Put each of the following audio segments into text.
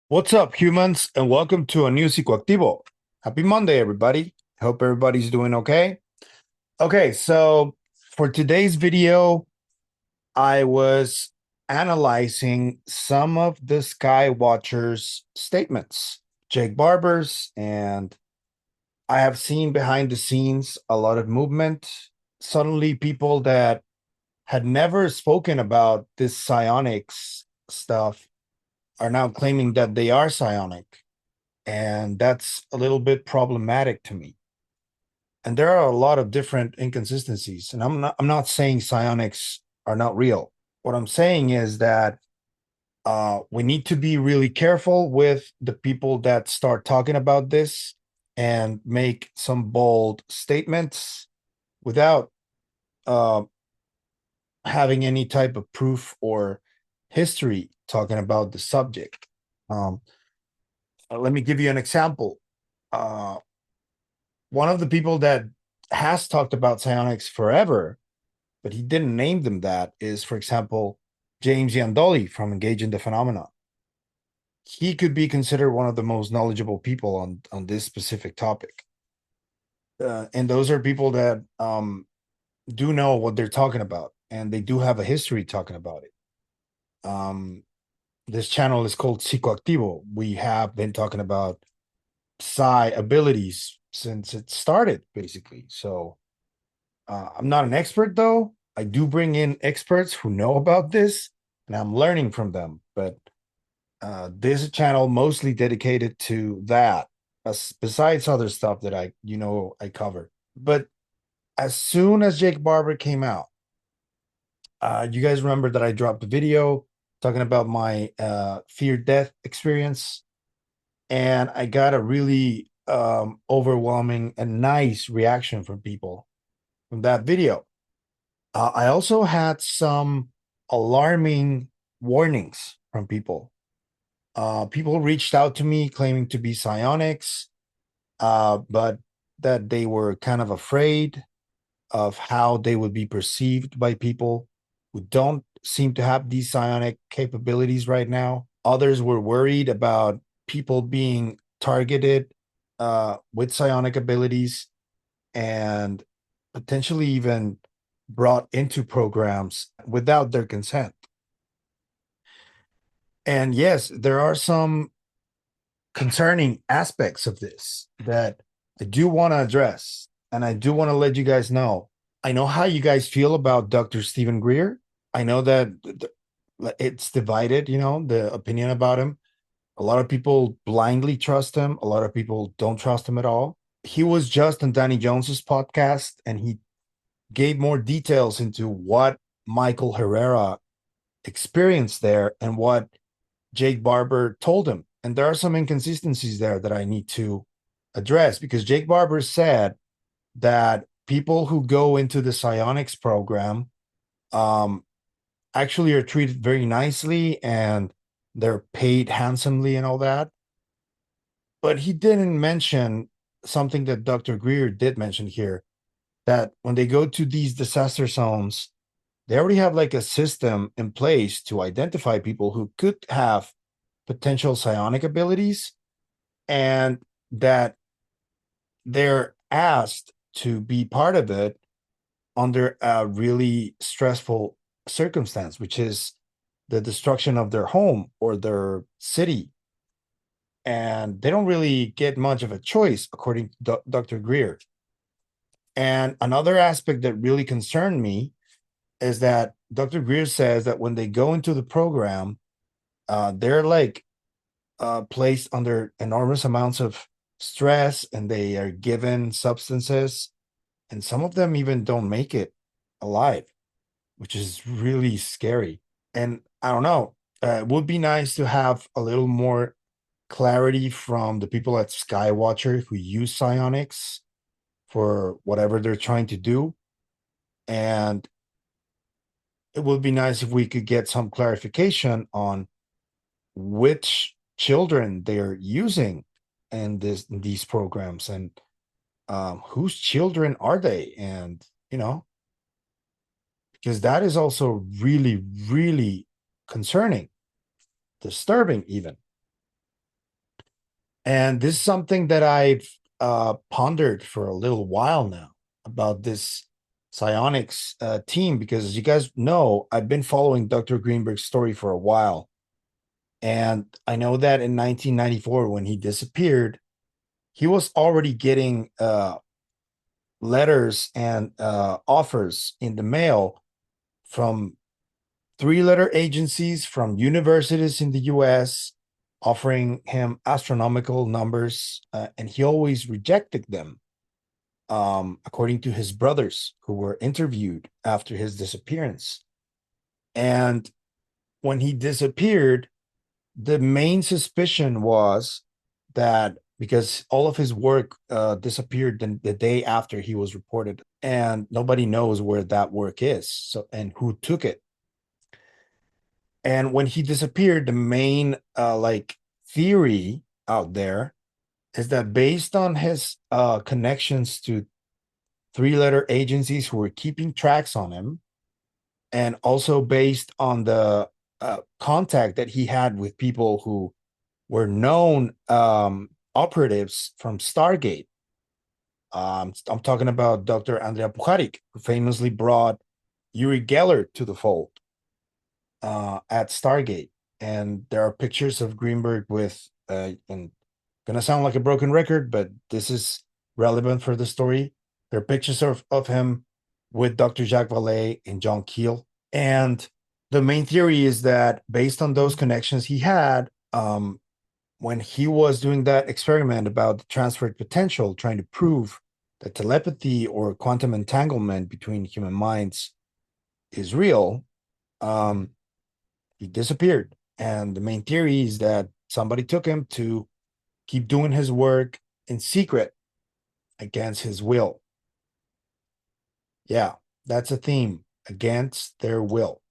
What's up, humans, and welcome to a new Psicoactivo. Happy Monday, everybody. Hope everybody's doing okay. Okay, so for today's video, I was analyzing some of the Sky Watchers' statements, Jake Barber's, and I have seen behind the scenes a lot of movement. Suddenly, people that had never spoken about this psionics stuff are now claiming that they are psionic, and that's a little bit problematic to me. And there are a lot of different inconsistencies, and I'm not saying psionics are not real. What I'm saying is that we need to be really careful with the people that start talking about this and make some bold statements without uh, having any type of proof or history talking about the subject. um, Let me give you an example. uh, One of the people that has talked about psionics forever, but he didn't name them that, is, for example, James Yandoli from Engaging the Phenomena. He could be considered one of the most knowledgeable people on this specific topic. And those are people that do know what they're talking about, and they do have a history talking about it. This channel is called Psicoactivo. We have been talking about psi abilities since it started, basically. So I'm not an expert, though. I do bring in experts who know about this, and I'm learning from them. But this is a channel mostly dedicated to that, besides other stuff that I cover. But as soon as Jake Barber came out, you guys remember that I dropped a video talking about my fear death experience, and I got a really overwhelming and nice reaction from people from that video. I also had some alarming warnings from people. People reached out to me claiming to be psionics, but that they were kind of afraid of how they would be perceived by people who don't seem to have these psionic capabilities right now. Others were worried about people being targeted with psionic abilities and potentially even brought into programs without their consent. And yes, there are some concerning aspects of this that I do want to address. And I do want to let you guys know. I know how you guys feel about Dr. Stephen Greer. I know that it's divided, the opinion about him. A lot of people blindly trust him, a lot of people don't trust him at all. He was just on Danny Jones's podcast, and he gave more details into what Michael Herrera experienced there and what Jake Barber told him. And there are some inconsistencies there that I need to address, because Jake Barber said that people who go into the Psionics program um, actually are treated very nicely and they're paid handsomely and all that. But he didn't mention something that Dr. Greer did mention here, that when they go to these disaster zones, they already have like a system in place to identify people who could have potential psionic abilities, and that they're asked to be part of it under a really stressful circumstance, which is the destruction of their home or their city. And they don't really get much of a choice, according to Dr. Greer. And another aspect that really concerned me is that Dr. Greer says that when they go into the program, they're like placed under enormous amounts of stress, and they are given substances, and some of them even don't make it alive, which is really scary. And I don't know, it would be nice to have a little more clarity from the people at Skywatcher who use psionics for whatever they're trying to do. And it would be nice if we could get some clarification on which children they're using in these programs, and whose children are they, and because that is also really, really concerning, disturbing even. And this is something that I've pondered for a little while now about this psionics team, because as you guys know, I've been following Dr. Grinberg's story for a while. And I know that in 1994, when he disappeared, he was already getting letters and offers in the mail from three-letter agencies, from universities in the US, offering him astronomical numbers, and he always rejected them, according to his brothers who were interviewed after his disappearance. And when he disappeared, the main suspicion was that because all of his work disappeared the day after he was reported, and nobody knows where that work is, so, and who took it. And when he disappeared, the main theory out there is that based on his connections to three-letter agencies who were keeping tracks on him, and also based on the contact that he had with people who were known operatives from Stargate. I'm talking about Dr. Andrea Puharich, who famously brought Uri Geller to the fold at Stargate. And there are pictures of Grinberg with, and gonna sound like a broken record, but this is relevant for the story. There are pictures of him with Dr. Jacques Vallée and John Keel. And the main theory is that based on those connections he had, when he was doing that experiment about the transferred potential, trying to prove that telepathy or quantum entanglement between human minds is real, he disappeared. And the main theory is that somebody took him to keep doing his work in secret against his will. Yeah, that's a theme, against their will.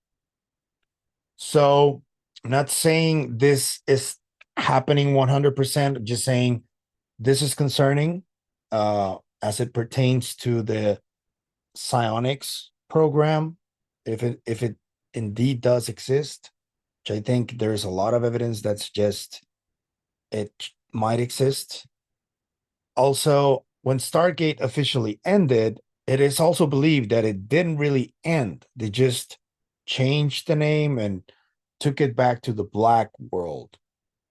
So I'm not saying this is happening 100%, just saying this is concerning as it pertains to the Psionics program, if it indeed does exist, which I think there's a lot of evidence that suggests it might exist. Also, when Stargate officially ended, it is also believed that it didn't really end. They just changed the name and took it back to the black world,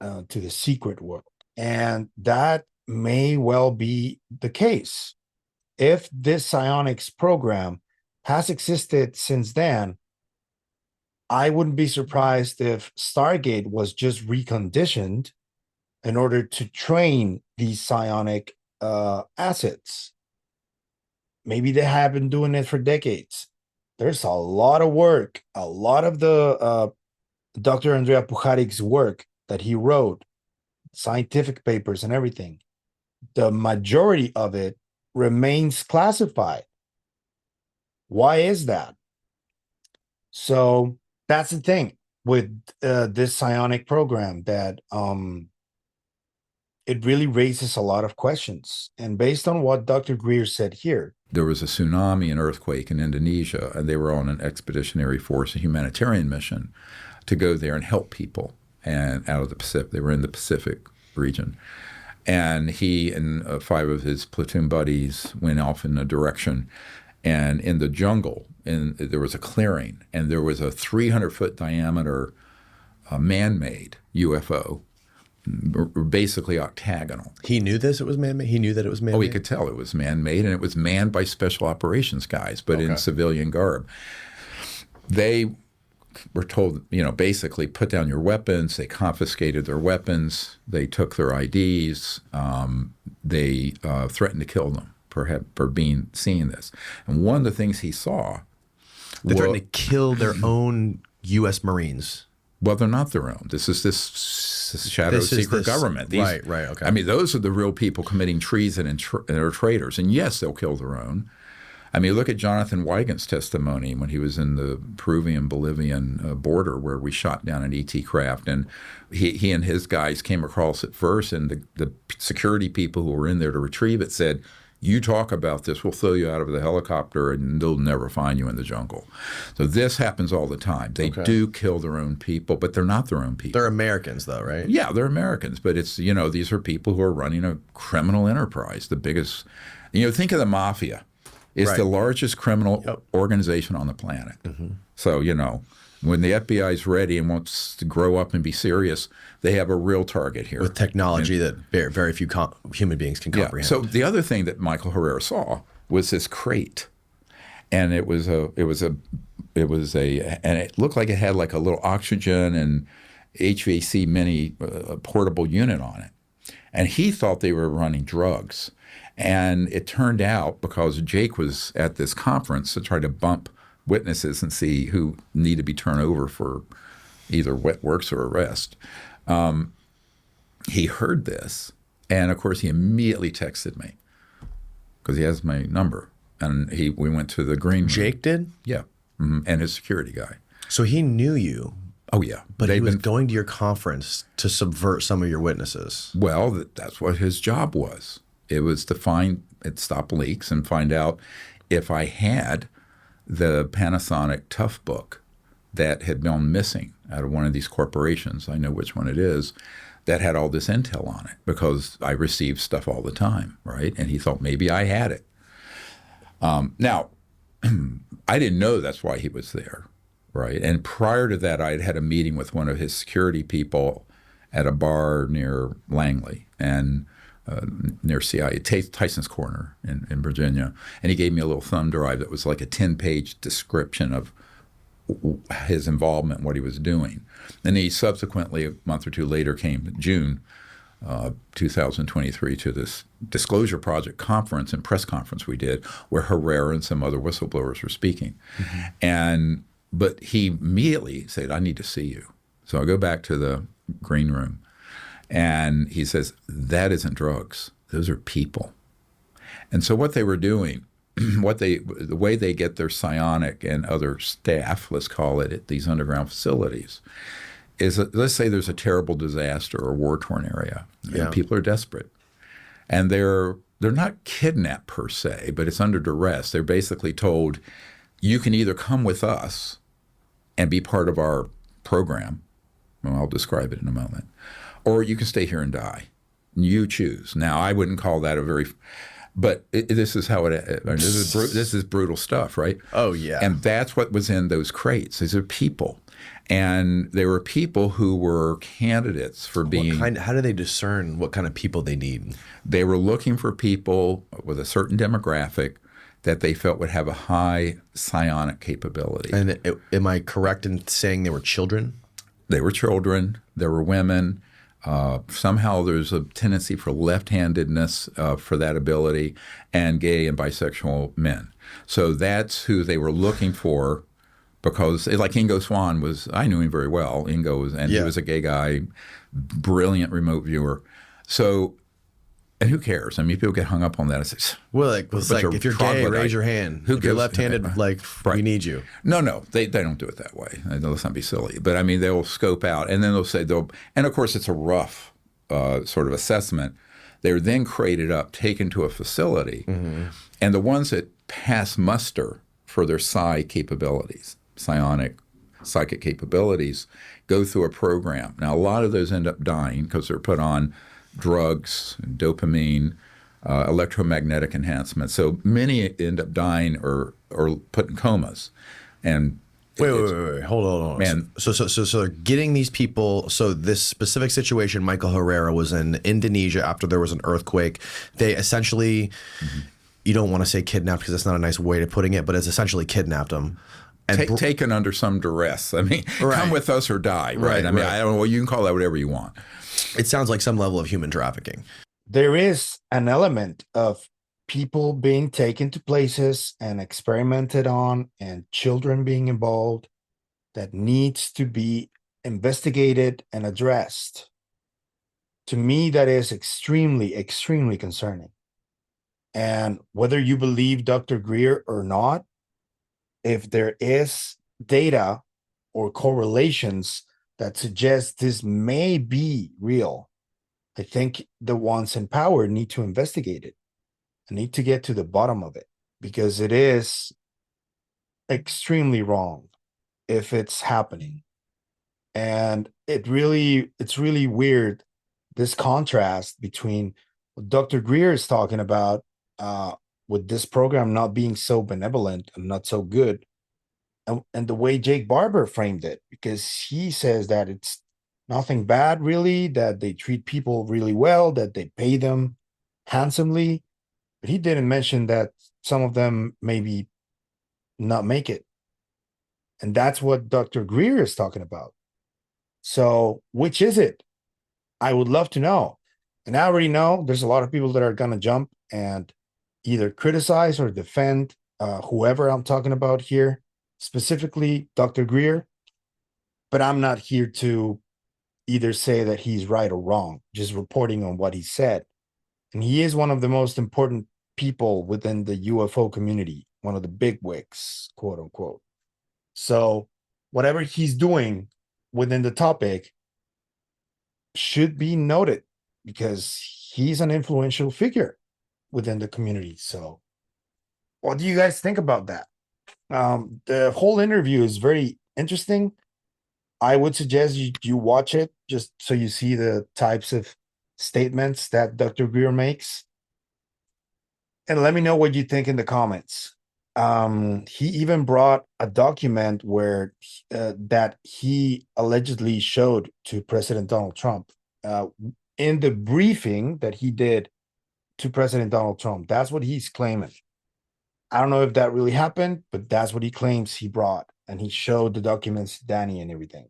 to the secret world. And that may well be the case. If this psionics program has existed since then, I wouldn't be surprised if Stargate was just reconditioned in order to train these psionic assets. Maybe they have been doing it for decades. There's a lot of work, a lot of the Dr. Andrea Puharich's work that he wrote, scientific papers and everything. The majority of it remains classified. Why is that? So that's the thing with this psionic program, that it really raises a lot of questions. And based on what Dr. Greer said here, there was a tsunami and earthquake in Indonesia, and they were on an expeditionary force, a humanitarian mission, to go there and help people and out of the Pacific. They were in the Pacific region. And he and 5 of his platoon buddies went off in a direction. And in the jungle, there was a clearing, and there was a 300-foot diameter man-made UFO, basically octagonal. He knew this, it was man-made? He knew that it was man-made? Oh, he could tell it was man-made, and it was manned by special operations guys, but in civilian garb. They were told, basically put down your weapons. They confiscated their weapons. They took their IDs. They threatened to kill them for seeing this. And one of the things he saw, they threatened to kill their own U.S. Marines. Well, they're not their own. This is this shadow secret government. Right, okay. I mean, those are the real people committing treason and are traitors. And yes, they'll kill their own. I mean, look at Jonathan Weigand's testimony when he was in the Peruvian-Bolivian border, where we shot down an ET craft. And he and his guys came across it first, and the security people who were in there to retrieve it said, You talk about this, we'll throw you out of the helicopter and they'll never find you in the jungle. So this happens all the time. They do kill their own people, but they're not their own people. They're Americans, though, right? Yeah, they're Americans, but it's, these are people who are running a criminal enterprise, the biggest, think of the mafia. It's the largest criminal organization on the planet. So, when the FBI is ready and wants to grow up and be serious, they have a real target here. With technology that very few human beings can comprehend. So the other thing that Michael Herrera saw was this crate. And it looked like it had like a little oxygen and HVAC mini portable unit on it. And he thought they were running drugs. And it turned out, because Jake was at this conference to try to bump witnesses and see who need to be turned over for either wet works or arrest, he heard this. And of course, he immediately texted me because he has my number. And we went to the green room. Jake did? Yeah. And his security guy. So he knew you. Oh, yeah. But he was going to your conference to subvert some of your witnesses. Well, that's what his job was. It was to stop leaks and find out if I had the Panasonic Tough book that had gone missing out of one of these corporations. I know which one it is. That had all this intel on it because I received stuff all the time, right? And he thought maybe I had it. Now, I didn't know that's why he was there, right? And prior to that, I'd had a meeting with one of his security people at a bar near Langley and near Tyson's Corner in Virginia. And he gave me a little thumb drive that was like a 10-page description of his involvement and what he was doing. And he subsequently, a month or two later, came in June 2023 to this Disclosure Project conference and press conference we did where Herrera and some other whistleblowers were speaking. But he immediately said, I need to see you. So I go back to the green room and he says, that isn't drugs. Those are people. And so what they were doing, the way they get their psionic and other staff, let's call it, at these underground facilities, is let's say there's a terrible disaster or war-torn area, and people are desperate, and they're not kidnapped per se, but it's under duress. They're basically told, you can either come with us and be part of our program, well, I'll describe it in a moment, or you can stay here and die. You choose. Now, I wouldn't call that a very, but this is how this is brutal stuff, right? Oh, yeah. And that's what was in those crates. These are people. And there were people who were candidates for being. How do they discern what kind of people they need? They were looking for people with a certain demographic that they felt would have a high psionic capability. And am I correct in saying they were children? They were children. There were women. Somehow there's a tendency for left-handedness for that ability, and gay and bisexual men. So that's who they were looking for. Because like Ingo Swann I knew him very well. He was a gay guy, brilliant remote viewer. So, and who cares? I mean, people get hung up on that. It's well, if you're gay, raise your hand. If you're left-handed, we need you. No, they don't do it that way. Let's not be silly. But I mean, they'll scope out, and then they'll say and of course it's a rough sort of assessment. They're then crated up, taken to a facility, and the ones that pass muster for their psychic capabilities, go through a program. Now, a lot of those end up dying because they're put on drugs, dopamine, electromagnetic enhancement. So many end up dying or put in comas. And wait, hold on. Man. So they're getting these people. So this specific situation, Michael Herrera was in Indonesia after there was an earthquake. They essentially, you don't want to say kidnapped because that's not a nice way of putting it, but it's essentially kidnapped them. And taken under some duress. I mean, come with us or die, right? I mean, I don't know. Well, you can call that whatever you want. It sounds like some level of human trafficking. There is an element of people being taken to places and experimented on and children being involved that needs to be investigated and addressed. To me, that is extremely, extremely concerning. And whether you believe Dr. Greer or not, if there is data or correlations that suggest this may be real, I think the ones in power need to investigate it. I need to get to the bottom of it because it is extremely wrong if it's happening. And it's really weird, this contrast between what Dr. Greer is talking about, with this program not being so benevolent and not so good, and the way Jake Barber framed it, because he says that it's nothing bad really, that they treat people really well, that they pay them handsomely, but he didn't mention that some of them maybe not make it. And that's what Dr. Greer is talking about. So, which is it? I would love to know. And I already know there's a lot of people that are going to jump and either criticize or defend whoever I'm talking about here, specifically Dr. Greer. But I'm not here to either say that he's right or wrong, just reporting on what he said. And he is one of the most important people within the UFO community, one of the big wigs, quote unquote. So, whatever he's doing within the topic should be noted because he's an influential figure within the community. So, what do you guys think about that? The whole interview is very interesting. I would suggest you watch it just so you see the types of statements that Dr. Greer makes. And let me know what you think in the comments. He even brought a document where that he allegedly showed to President Donald Trump in the briefing that he did to President Donald Trump. That's what he's claiming. I don't know if that really happened, but that's what he claims he brought. And he showed the documents to Danny and everything.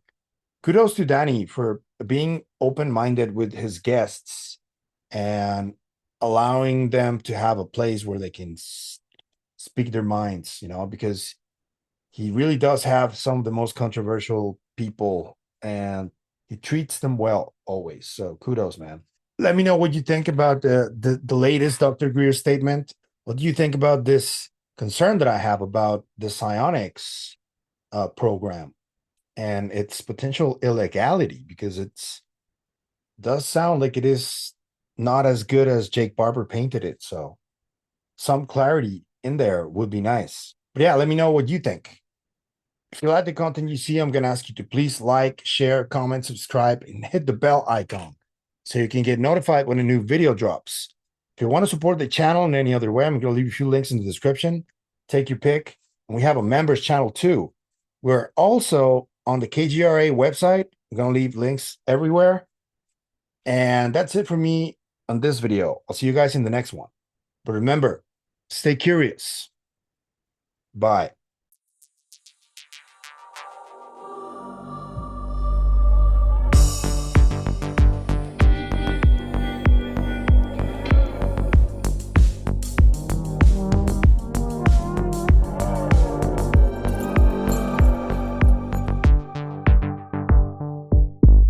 Kudos to Danny for being open-minded with his guests and allowing them to have a place where they can speak their minds, because he really does have some of the most controversial people and he treats them well always. So kudos, man. Let me know what you think about the latest Dr. Greer statement. What do you think about this concern that I have about the Psionics program and its potential illegality? Because does sound like it is not as good as Jake Barber painted it. So some clarity in there would be nice. But yeah, let me know what you think. If you like the content you see, I'm going to ask you to please like, share, comment, subscribe, and hit the bell icon so you can get notified when a new video drops. If you want to support the channel in any other way, I'm going to leave a few links in the description. Take your pick. And we have a members channel too. We're also on the KGRA website. I'm going to leave links everywhere. And that's it for me on this video. I'll see you guys in the next one. But remember, stay curious. Bye.